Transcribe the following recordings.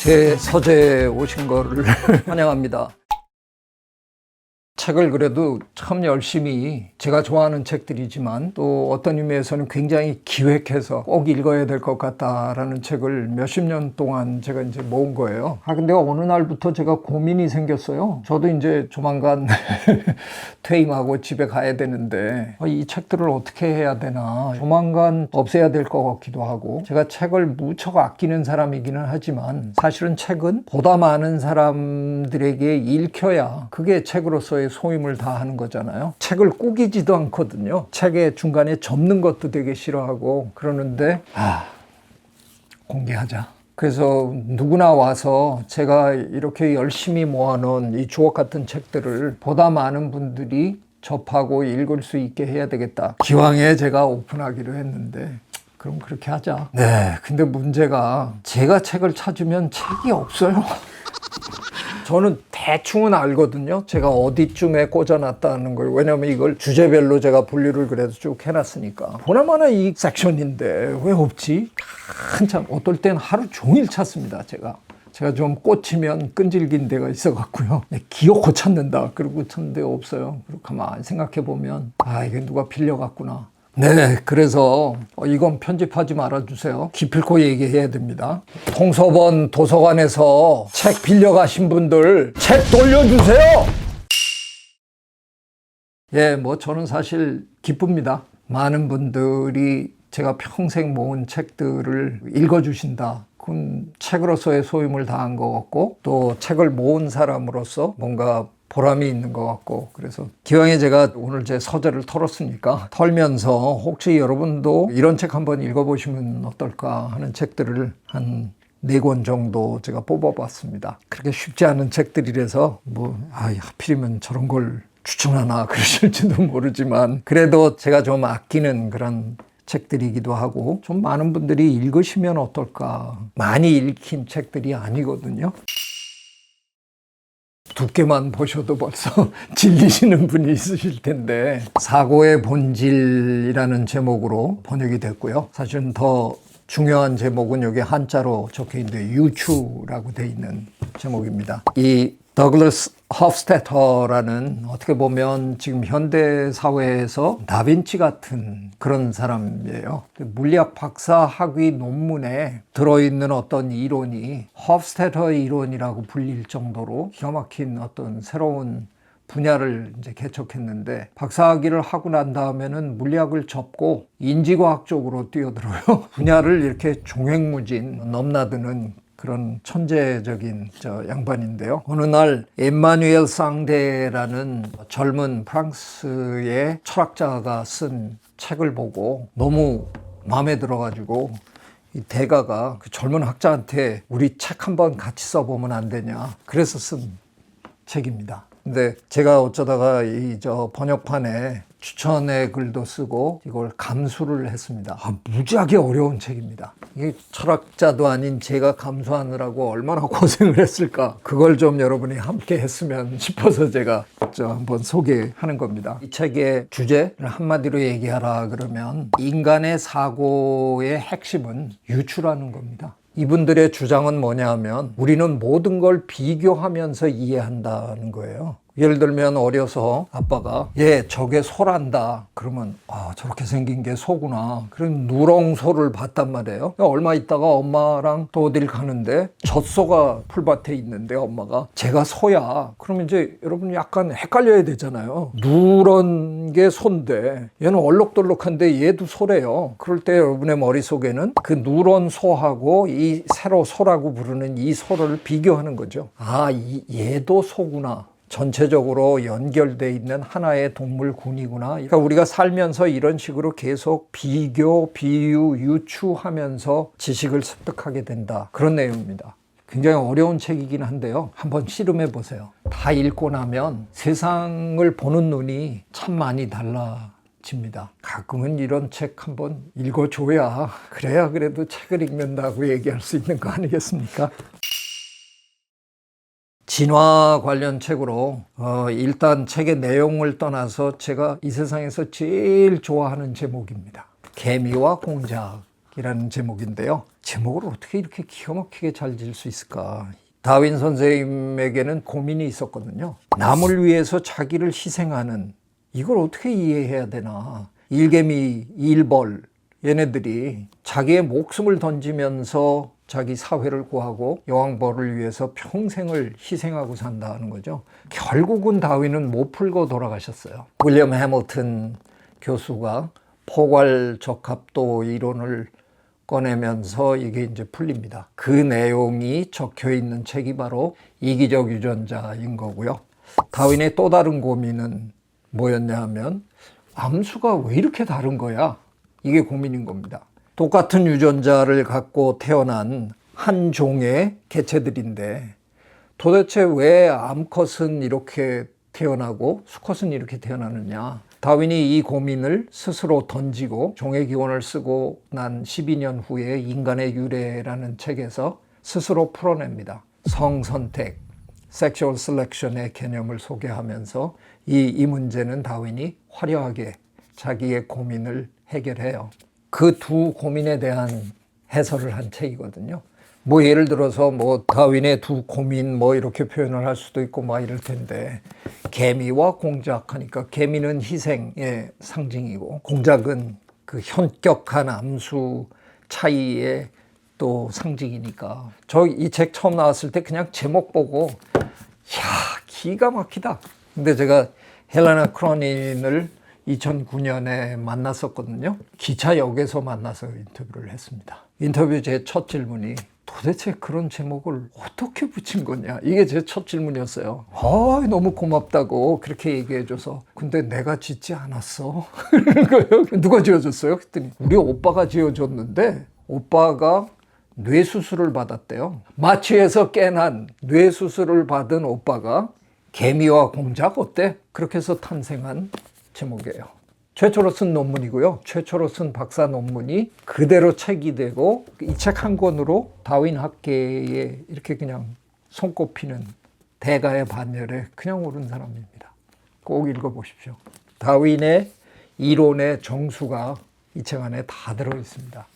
제 서재에 오신 거를 환영합니다. 책을 그래도 참 열심히 제가 좋아하는 책들이지만 또 어떤 의미에서는 굉장히 기획해서 꼭 읽어야 될 것 같다라는 책을 몇십 년 동안 제가 이제 모은 거예요. 근데 어느 날부터 제가 고민이 생겼어요. 저도 이제 조만간 퇴임하고 집에 가야 되는데 이 책들을 어떻게 해야 되나, 조만간 없애야 될 것 같기도 하고, 제가 책을 무척 아끼는 사람이기는 하지만 사실은 책은 보다 많은 사람들에게 읽혀야 그게 책으로서의 소임을 다하는 거잖아요. 책을 꾸기지도 않거든요. 책의 중간에 접는 것도 되게 싫어하고 그러는데 공개하자. 그래서 누구나 와서 제가 이렇게 열심히 모아놓은 이 주옥 같은 책들을 보다 많은 분들이 접하고 읽을 수 있게 해야 되겠다. 기왕에 제가 오픈하기로 했는데 그럼 그렇게 하자. 네, 근데 문제가 제가 책을 찾으면 책이 없어요. 저는 대충은 알거든요. 제가 어디쯤에 꽂아놨다는 걸. 왜냐면 이걸 주제별로 제가 분류를 그래도 쭉 해놨으니까. 보나마나 이 섹션인데 왜 없지? 한참, 어떨 땐 하루 종일 찾습니다. 제가 좀 꽂히면 끈질긴 데가 있어갖고요. 기어코 찾는다. 그러고 찾는데 없어요. 그리고 가만히 생각해보면 이게 누가 빌려갔구나. 네, 그래서 이건 편집하지 말아주세요. 기필코 얘기해야 됩니다. 동서번 도서관에서 책 빌려가신 분들 책 돌려주세요. 저는 사실 기쁩니다. 많은 분들이 제가 평생 모은 책들을 읽어주신다. 그건 책으로서의 소임을 다한 것 같고, 또 책을 모은 사람으로서 뭔가 보람이 있는 것 같고, 그래서 기왕에 제가 오늘 제 서재를 털었으니까 털면서 혹시 여러분도 이런 책 한번 읽어보시면 어떨까 하는 책들을 한 4권 정도 제가 뽑아봤습니다. 그렇게 쉽지 않은 책들이라서 하필이면 저런 걸 추천하나 그러실지도 모르지만, 그래도 제가 좀 아끼는 그런 책들이기도 하고 좀 많은 분들이 읽으시면 어떨까. 많이 읽힌 책들이 아니거든요. 두께만 보셔도 벌써 질리시는 분이 있으실 텐데, 사고의 본질이라는 제목으로 번역이 됐고요. 사실은 더 중요한 제목은 여기 한자로 적혀 있는데 유추라고 돼 있는 제목입니다. 이 더글라스 허프스테터라는, 어떻게 보면 지금 현대 사회에서 다빈치 같은 그런 사람이에요. 물리학 박사 학위 논문에 들어있는 어떤 이론이 허프스테터 이론이라고 불릴 정도로 기가 막힌 어떤 새로운 분야를 이제 개척했는데, 박사학위를 하고 난 다음에는 물리학을 접고 인지과학 쪽으로 뛰어들어요. 분야를 이렇게 종횡무진 넘나드는 그런 천재적인 양반인데요. 어느 날 엠마누엘 쌍데라는 젊은 프랑스의 철학자가 쓴 책을 보고 너무 마음에 들어가지고 이 대가가 그 젊은 학자한테 우리 책 한번 같이 써보면 안 되냐, 그래서 쓴 책입니다. 근데 제가 어쩌다가 이 번역판에 추천의 글도 쓰고 이걸 감수를 했습니다. 무지하게 어려운 책입니다. 이게 철학자도 아닌 제가 감수하느라고 얼마나 고생을 했을까. 그걸 좀 여러분이 함께 했으면 싶어서 제가 한번 소개하는 겁니다. 이 책의 주제를 한마디로 얘기하라 그러면 인간의 사고의 핵심은 유추라는 겁니다. 이분들의 주장은 뭐냐 하면 우리는 모든 걸 비교하면서 이해한다는 거예요. 예를 들면 어려서 아빠가 저게 소란다 그러면 저렇게 생긴 게 소구나, 그런 누렁소를 봤단 말이에요. 얼마 있다가 엄마랑 또 어딜 가는데 젖소가 풀밭에 있는데 엄마가 제가 소야, 그러면 이제 여러분 약간 헷갈려야 되잖아요. 누런 게 소인데 얘는 얼룩덜룩한데 얘도 소래요. 그럴 때 여러분의 머릿속에는 그 누런 소하고 이 새로 소라고 부르는 이 소를 비교하는 거죠. 얘도 소구나, 전체적으로 연결되어 있는 하나의 동물군이구나. 그러니까 우리가 살면서 이런 식으로 계속 비교, 비유, 유추하면서 지식을 습득하게 된다, 그런 내용입니다. 굉장히 어려운 책이긴 한데요, 한번 씨름해 보세요. 다 읽고 나면 세상을 보는 눈이 참 많이 달라집니다. 가끔은 이런 책 한번 읽어줘야, 그래야 그래도 책을 읽는다고 얘기할 수 있는 거 아니겠습니까? 진화 관련 책으로 일단 책의 내용을 떠나서 제가 이 세상에서 제일 좋아하는 제목입니다. 개미와 공작 이라는 제목인데요. 제목을 어떻게 이렇게 기가 막히게 잘 지을 수 있을까? 다윈 선생님에게는 고민이 있었거든요. 남을 위해서 자기를 희생하는, 이걸 어떻게 이해해야 되나? 일개미, 일벌 얘네들이 자기의 목숨을 던지면서 자기 사회를 구하고 여왕벌을 위해서 평생을 희생하고 산다는 거죠. 결국은 다윈은 못 풀고 돌아가셨어요. 윌리엄 해밀턴 교수가 포괄적합도 이론을 꺼내면서 이게 이제 풀립니다. 그 내용이 적혀 있는 책이 바로 이기적 유전자인 거고요. 다윈의 또 다른 고민은 뭐였냐 하면 암수가 왜 이렇게 다른 거야? 이게 고민인 겁니다. 똑같은 유전자를 갖고 태어난 한 종의 개체들인데 도대체 왜 암컷은 이렇게 태어나고 수컷은 이렇게 태어나느냐? 다윈이 이 고민을 스스로 던지고 종의 기원을 쓰고 난 12년 후에 인간의 유래라는 책에서 스스로 풀어냅니다. 성선택, 섹슈얼 셀렉션의 개념을 소개하면서 이 문제는 다윈이 화려하게 자기의 고민을 해결해요. 그 두 고민에 대한 해설을 한 책이거든요. 뭐 예를 들어서 뭐 다윈의 두 고민 뭐 이렇게 표현을 할 수도 있고 막 이럴 텐데, 개미와 공작 하니까 개미는 희생의 상징이고 공작은 그 현격한 암수 차이의 또 상징이니까, 저 이 책 처음 나왔을 때 그냥 제목 보고 야 기가 막히다. 근데 제가 헬레나 크로닌을 2009년에 만났었거든요. 기차역에서 만나서 인터뷰를 했습니다. 인터뷰 제 첫 질문이 도대체 그런 제목을 어떻게 붙인 거냐, 이게 제 첫 질문이었어요. 너무 고맙다고 그렇게 얘기해줘서. 근데 내가 짓지 않았어. 그러는 거예요. 누가 지어줬어요? 그랬더니 우리 오빠가 지어줬는데 오빠가 뇌수술을 받았대요. 마취에서 깨난 뇌수술을 받은 오빠가 개미와 공작 어때? 그렇게 해서 탄생한 제목이에요. 최초로 쓴 논문이고요. 최초로 쓴 박사 논문이 그대로 책이 되고 이 책 한 권으로 다윈 학계에 이렇게 그냥 손꼽히는 대가의 반열에 그냥 오른 사람입니다. 꼭 읽어보십시오. 다윈의 이론의 정수가 이 책 안에 다 들어있습니다.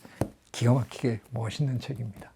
기가 막히게 멋있는 책입니다.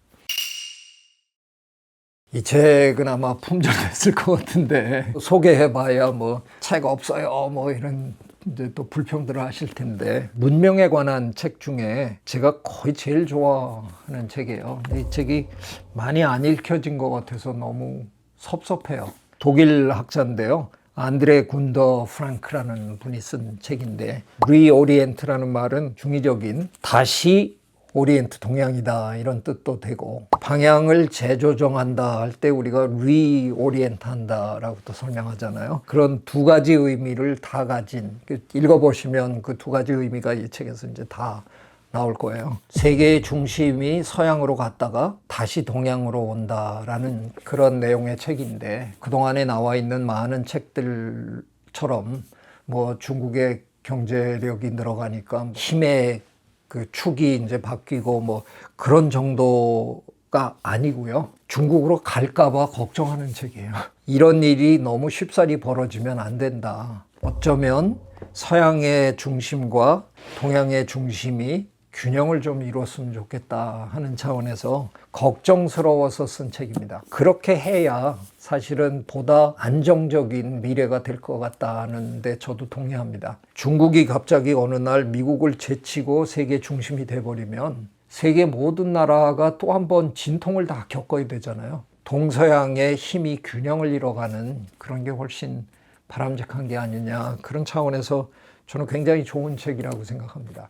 이 책은 아마 품절됐을 것 같은데 소개해봐야 뭐 책 없어요 뭐 이런 이제 또 불평들을 하실 텐데, 문명에 관한 책 중에 제가 거의 제일 좋아하는 책이에요. 이 책이 많이 안 읽혀진 것 같아서 너무 섭섭해요. 독일 학자인데요. 안드레 군더 프랑크라는 분이 쓴 책인데, 리오리엔트라는 말은 중의적인 다시 오리엔트, 동양이다 이런 뜻도 되고, 방향을 재조정한다 할 때 우리가 리오리엔트 한다라고 또 설명하잖아요. 그런 두 가지 의미를 다 가진, 읽어보시면 그 두 가지 의미가 이 책에서 이제 다 나올 거예요. 세계의 중심이 서양으로 갔다가 다시 동양으로 온다라는 그런 내용의 책인데, 그동안에 나와 있는 많은 책들처럼 뭐 중국의 경제력이 늘어가니까 힘의 그 축이 이제 바뀌고 뭐 그런 정도가 아니고요. 중국으로 갈까봐 걱정하는 책이에요. 이런 일이 너무 쉽사리 벌어지면 안 된다. 어쩌면 서양의 중심과 동양의 중심이 균형을 좀 이뤘으면 좋겠다 하는 차원에서 걱정스러워서 쓴 책입니다. 그렇게 해야 사실은 보다 안정적인 미래가 될 것 같다는데 저도 동의합니다. 중국이 갑자기 어느 날 미국을 제치고 세계 중심이 돼버리면 세계 모든 나라가 또 한 번 진통을 다 겪어야 되잖아요. 동서양의 힘이 균형을 이뤄가는 그런 게 훨씬 바람직한 게 아니냐, 그런 차원에서 저는 굉장히 좋은 책이라고 생각합니다.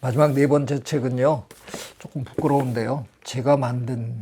마지막 네 번째 책은요, 조금 부끄러운데요, 제가 만든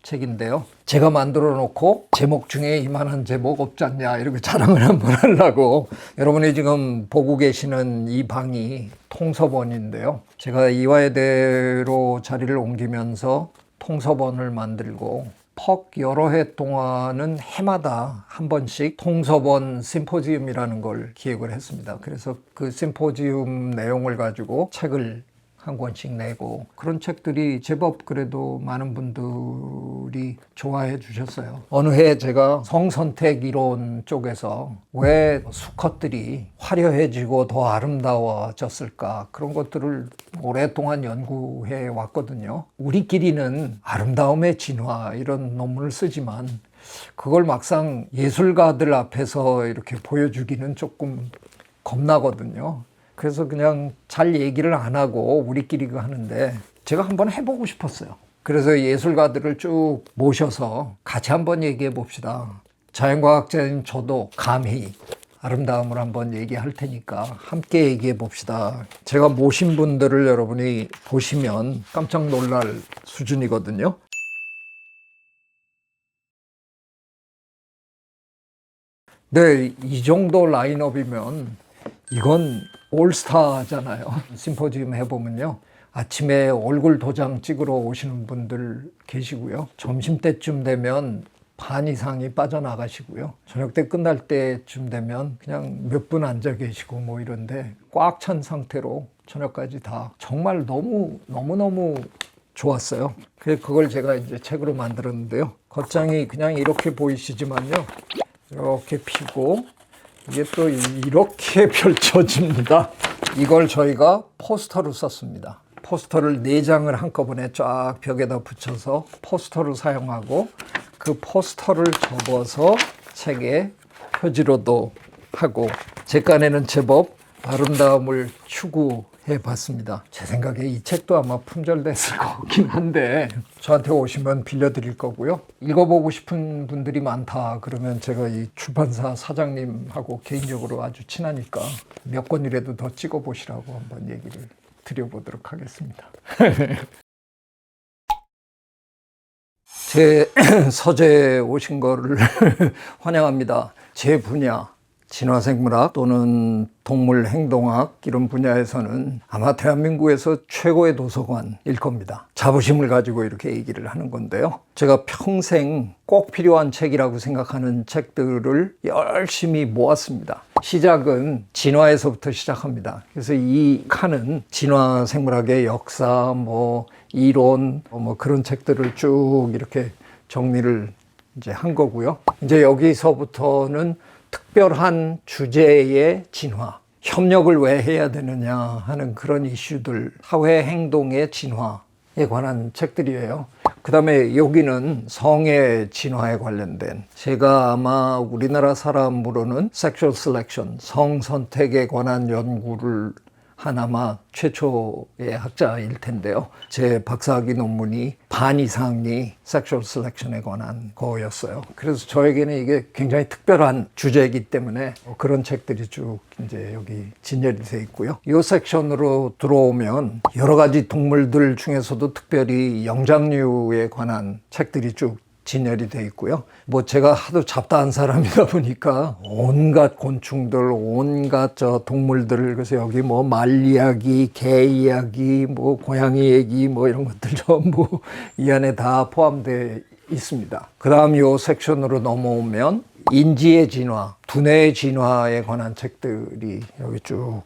책인데요, 제가 만들어 놓고 제목 중에 이만한 제목 없지 않냐 이렇게 자랑을 한번 하려고. 여러분이 지금 보고 계시는 이 방이 통서본인데요, 제가 이화여대로 자리를 옮기면서 통서본을 만들고 퍽 여러 해 동안은 해마다 한 번씩 통서본 심포지움이라는 걸 기획을 했습니다. 그래서 그 심포지움 내용을 가지고 책을 한 권씩 내고 그런 책들이 제법 그래도 많은 분들이 좋아해 주셨어요. 어느 해 제가 성선택 이론 쪽에서 왜 수컷들이 화려해지고 더 아름다워졌을까 그런 것들을 오랫동안 연구해 왔거든요. 우리끼리는 아름다움의 진화 이런 논문을 쓰지만 그걸 막상 예술가들 앞에서 이렇게 보여주기는 조금 겁나거든요. 그래서 그냥 잘 얘기를 안 하고 우리끼리 하는데 제가 한번 해보고 싶었어요. 그래서 예술가들을 쭉 모셔서 같이 한번 얘기해 봅시다. 자연과학자인 저도 감히 아름다움을 한번 얘기할 테니까 함께 얘기해 봅시다. 제가 모신 분들을 여러분이 보시면 깜짝 놀랄 수준이거든요. 네, 이 정도 라인업이면 이건 올스타잖아요. 심포지움 해보면요. 아침에 얼굴 도장 찍으러 오시는 분들 계시고요. 점심때쯤 되면 반 이상이 빠져나가시고요. 저녁 때 끝날 때쯤 되면 그냥 몇 분 앉아 계시고 뭐 이런데 꽉 찬 상태로 저녁까지 다 정말 너무너무 좋았어요. 그래서 그걸 제가 이제 책으로 만들었는데요. 겉장이 그냥 이렇게 보이시지만요. 이렇게 피고 이게 또 이렇게 펼쳐집니다. 이걸 저희가 포스터로 썼습니다. 포스터를 4장을 한꺼번에 쫙 벽에다 붙여서 포스터를 사용하고 그 포스터를 접어서 책에 표지로도 하고 제 깐에는 제법 아름다움을 추구해 봤습니다. 제 생각에 이 책도 아마 품절됐을 것 같긴 한데 저한테 오시면 빌려드릴 거고요. 읽어보고 싶은 분들이 많다 그러면 제가 이 출판사 사장님하고 개인적으로 아주 친하니까 몇 권이라도 더 찍어보시라고 한번 얘기를 드려보도록 하겠습니다. 제 서재에 오신 거를 환영합니다. 제 분야 진화생물학 또는 동물행동학 이런 분야에서는 아마 대한민국에서 최고의 도서관일 겁니다. 자부심을 가지고 이렇게 얘기를 하는 건데요. 제가 평생 꼭 필요한 책이라고 생각하는 책들을 열심히 모았습니다. 시작은 진화에서부터 시작합니다. 그래서 이 칸은 진화생물학의 역사, 이론, 그런 책들을 쭉 이렇게 정리를 이제 한 거고요. 이제 여기서부터는 특별한 주제의 진화, 협력을 왜 해야 되느냐 하는 그런 이슈들, 사회 행동의 진화에 관한 책들이에요. 그 다음에 여기는 성의 진화에 관련된, 제가 아마 우리나라 사람으로는 Sexual Selection, 성 선택에 관한 연구를 한 아마 최초의 학자일 텐데요. 제 박사학위 논문이 반 이상이 섹슈얼 셀렉션에 관한 거였어요. 그래서 저에게는 이게 굉장히 특별한 주제이기 때문에 그런 책들이 쭉 이제 여기 진열이 돼 있고요. 이 섹션으로 들어오면 여러 가지 동물들 중에서도 특별히 영장류에 관한 책들이 쭉 진열이 돼 있고요. 제가 하도 잡다한 사람이다 보니까 온갖 곤충들, 온갖 동물들, 그래서 여기 말 이야기, 개 이야기, 고양이 얘기, 이런 것들 전부 이 안에 다 포함되어 있습니다. 그 다음 이 섹션으로 넘어오면 인지의 진화, 두뇌의 진화에 관한 책들이 여기 쭉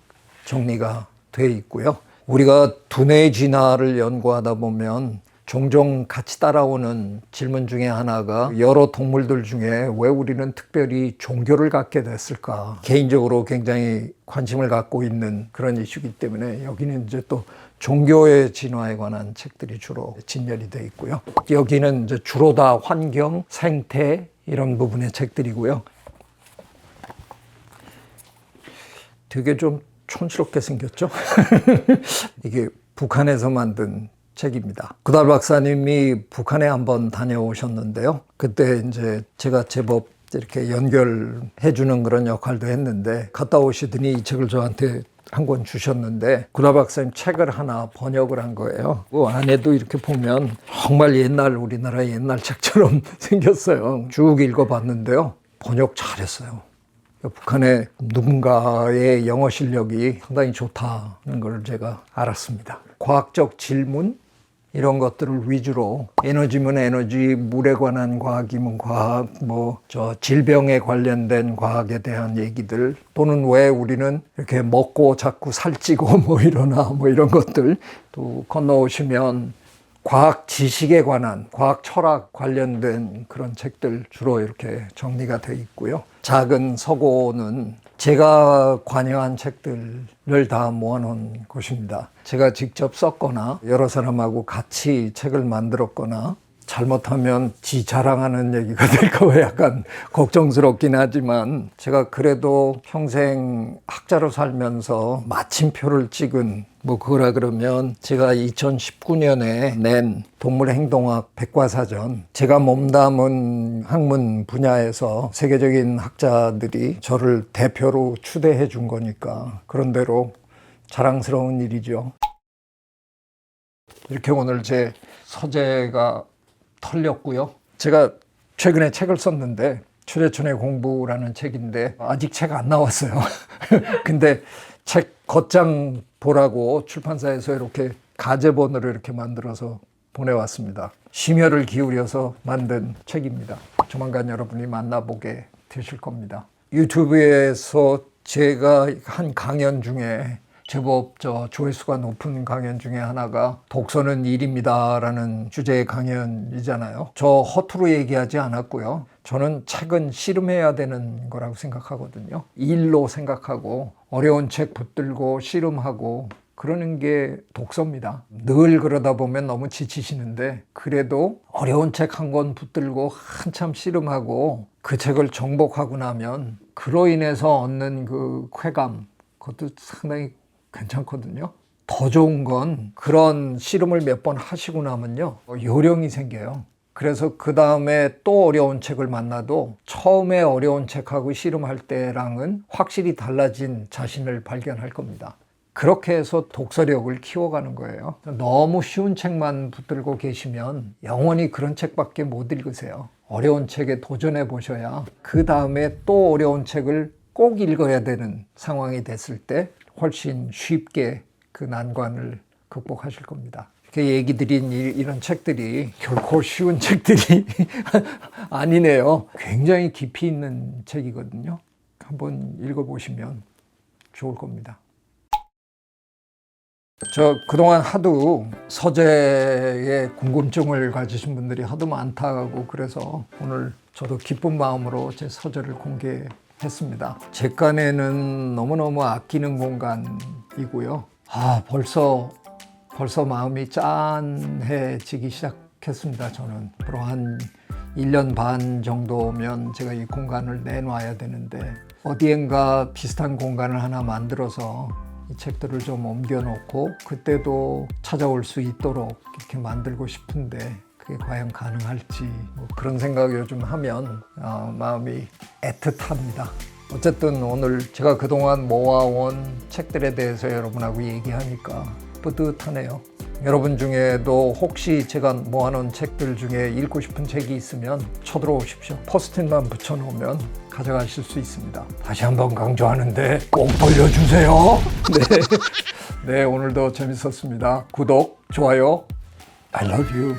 정리가 되어 있고요. 우리가 두뇌의 진화를 연구하다 보면 종종 같이 따라오는 질문 중에 하나가 여러 동물들 중에 왜 우리는 특별히 종교를 갖게 됐을까? 개인적으로 굉장히 관심을 갖고 있는 그런 이슈이기 때문에 여기는 이제 또 종교의 진화에 관한 책들이 주로 진열이 되어 있고요. 여기는 이제 주로 다 환경, 생태 이런 부분의 책들이고요. 되게 좀 촌스럽게 생겼죠? 이게 북한에서 만든 책입니다. 구달 박사님이 북한에 한번 다녀오셨는데요. 그때 이제 제가 제법 이렇게 연결해 주는 그런 역할도 했는데 갔다 오시더니 이 책을 저한테 한 권 주셨는데 구달 박사님 책을 하나 번역을 한 거예요. 그 안에도 이렇게 보면 정말 옛날 우리나라 옛날 책처럼 생겼어요. 쭉 읽어봤는데요. 번역 잘했어요. 북한의 누군가의 영어 실력이 상당히 좋다는 걸 제가 알았습니다. 과학적 질문, 이런 것들을 위주로 에너지면 에너지, 물에 관한 과학이면 과학, 질병에 관련된 과학에 대한 얘기들 또는 왜 우리는 이렇게 먹고 자꾸 살찌고 이러나 이런 것들 또 건너오시면 과학 지식에 관한 과학 철학 관련된 그런 책들 주로 이렇게 정리가 되어 있고요. 작은 서고는 제가 관여한 책들을 다 모아놓은 곳입니다. 제가 직접 썼거나 여러 사람하고 같이 책을 만들었거나 잘못하면 지 자랑하는 얘기가 될까 봐 약간 걱정스럽긴 하지만 제가 그래도 평생 학자로 살면서 마침표를 찍은 그거라 그러면 제가 2019년에 낸 동물행동학 백과사전, 제가 몸담은 학문 분야에서 세계적인 학자들이 저를 대표로 추대해 준 거니까 그런대로 자랑스러운 일이죠. 이렇게 오늘 제 서재가 털렸고요. 제가 최근에 책을 썼는데 최재천의 공부라는 책인데 아직 책 안 나왔어요. 근데 책 겉장 보라고 출판사에서 이렇게 가제본으로 이렇게 만들어서 보내왔습니다. 심혈을 기울여서 만든 책입니다. 조만간 여러분이 만나보게 되실 겁니다. 유튜브에서 제가 한 강연 중에 제법 조회수가 높은 강연 중에 하나가 독서는 일입니다라는 주제의 강연이잖아요. 저 허투루 얘기하지 않았고요. 저는 책은 씨름해야 되는 거라고 생각하거든요. 일로 생각하고 어려운 책 붙들고 씨름하고 그러는 게 독서입니다. 늘 그러다 보면 너무 지치시는데 그래도 어려운 책 한 권 붙들고 한참 씨름하고 그 책을 정복하고 나면 그로 인해서 얻는 그 쾌감, 그것도 상당히 괜찮거든요. 더 좋은 건 그런 씨름을 몇 번 하시고 나면요, 요령이 생겨요. 그래서 그 다음에 또 어려운 책을 만나도 처음에 어려운 책하고 씨름할 때랑은 확실히 달라진 자신을 발견할 겁니다. 그렇게 해서 독서력을 키워가는 거예요. 너무 쉬운 책만 붙들고 계시면 영원히 그런 책밖에 못 읽으세요. 어려운 책에 도전해 보셔야 그 다음에 또 어려운 책을 꼭 읽어야 되는 상황이 됐을 때 훨씬 쉽게 그 난관을 극복하실 겁니다. 이렇게 얘기 드린 이런 책들이 결코 쉬운 책들이 아니네요. 굉장히 깊이 있는 책이거든요. 한번 읽어보시면 좋을 겁니다. 저 그동안 하도 서재에 궁금증을 가지신 분들이 하도 많다고 그래서 오늘 저도 기쁜 마음으로 제 서재를 공개했습니다. 제 칸에는 너무너무 아끼는 공간이고요. 벌써 마음이 짠해지기 시작했습니다. 저는 앞으로 한 1년 반 정도면 제가 이 공간을 내놔야 되는데 어디엔가 비슷한 공간을 하나 만들어서 이 책들을 좀 옮겨놓고 그때도 찾아올 수 있도록 이렇게 만들고 싶은데 그게 과연 가능할지 그런 생각을 요즘 하면 마음이 애틋합니다. 어쨌든 오늘 제가 그동안 모아온 책들에 대해서 여러분하고 얘기하니까 뿌듯하네요. 여러분 중에도 혹시 제가 모아놓은 책들 중에 읽고 싶은 책이 있으면 쳐들어오십시오. 포스트잇만 붙여놓으면 가져가실 수 있습니다. 다시 한번 강조하는데 꼭 돌려주세요. 네, 오늘도 재밌었습니다. 구독, 좋아요, I love you.